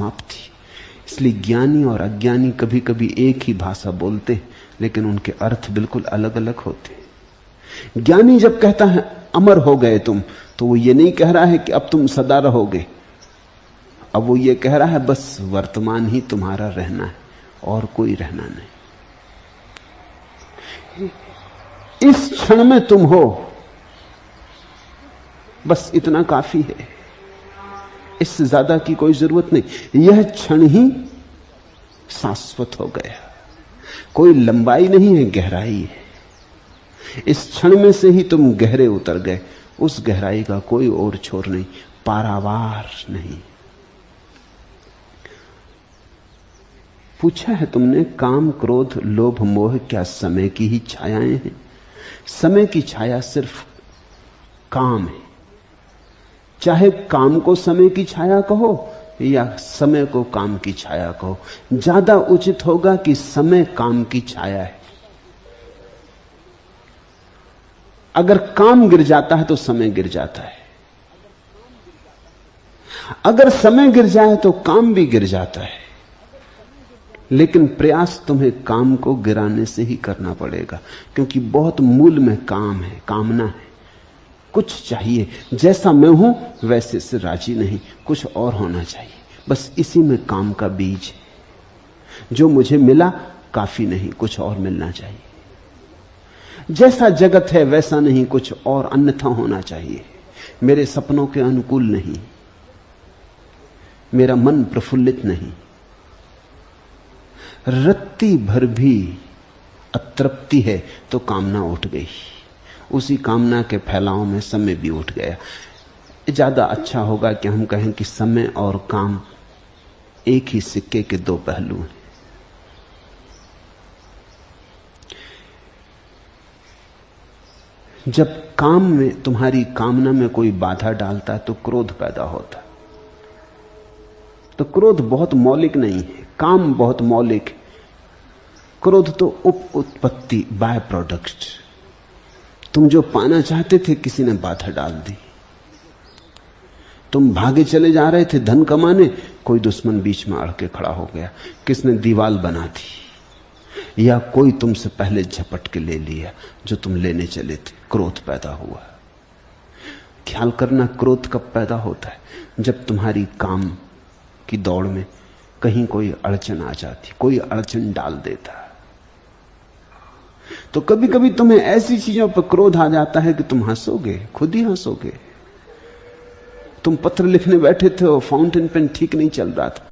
समाप्ति। इसलिए ज्ञानी और अज्ञानी कभी कभी एक ही भाषा बोलते हैं, लेकिन उनके अर्थ बिल्कुल अलग अलग होते हैं। ज्ञानी जब कहता है अमर हो गए तुम, तो वो ये नहीं कह रहा है कि अब तुम सदा रहोगे। अब वो ये कह रहा है बस वर्तमान ही तुम्हारा रहना है और कोई रहना नहीं। इस क्षण में तुम हो, बस इतना काफी है। इससे ज्यादा की कोई जरूरत नहीं। यह क्षण ही शाश्वत हो गया। कोई लंबाई नहीं है, गहराई है। इस क्षण में से ही तुम गहरे उतर गए। उस गहराई का कोई और छोर नहीं, पारावार नहीं। पूछा है तुमने, काम क्रोध लोभ मोह क्या समय की ही छायाएं हैं? समय की छाया सिर्फ काम है। चाहे काम को समय की छाया कहो या समय को काम की छाया कहो, ज्यादा उचित होगा कि समय काम की छाया है। अगर काम गिर जाता है तो समय गिर जाता है, अगर समय गिर जाए तो काम भी गिर जाता है। लेकिन प्रयास तुम्हें काम को गिराने से ही करना पड़ेगा, क्योंकि बहुत मूल में काम है, कामना है, कुछ चाहिए। जैसा मैं हूं वैसे से राजी नहीं, कुछ और होना चाहिए। बस इसी में काम का बीज है। जो मुझे मिला काफी नहीं, कुछ और मिलना चाहिए। जैसा जगत है वैसा नहीं, कुछ और अन्यथा होना चाहिए। मेरे सपनों के अनुकूल नहीं, मेरा मन प्रफुल्लित नहीं। रत्ती भर भी अतृप्ति है तो कामना उठ गई। उसी कामना के फैलाव में समय भी उठ गया। ज्यादा अच्छा होगा कि हम कहें कि समय और काम एक ही सिक्के के दो पहलू हैं। जब काम में, तुम्हारी कामना में कोई बाधा डालता है तो क्रोध पैदा होता है। तो क्रोध बहुत मौलिक नहीं है, काम बहुत मौलिक है। क्रोध तो उप उत्पत्ति, बाय प्रोडक्ट। तुम जो पाना चाहते थे किसी ने बाधा डाल दी। तुम भागे चले जा रहे थे धन कमाने, कोई दुश्मन बीच में अड़ के खड़ा हो गया, किसने दीवार बना दी, या कोई तुमसे पहले झपट के ले लिया जो तुम लेने चले थे। क्रोध पैदा हुआ। ख्याल करना, क्रोध कब पैदा होता है? जब तुम्हारी काम की दौड़ में कहीं कोई अड़चन आ जाती, कोई अड़चन डाल देता। तो कभी कभी तुम्हें ऐसी चीजों पर क्रोध आ जाता है कि तुम हंसोगे, खुद ही हंसोगे। तुम पत्र लिखने बैठे थे और फाउंटेन पेन ठीक नहीं चल रहा था,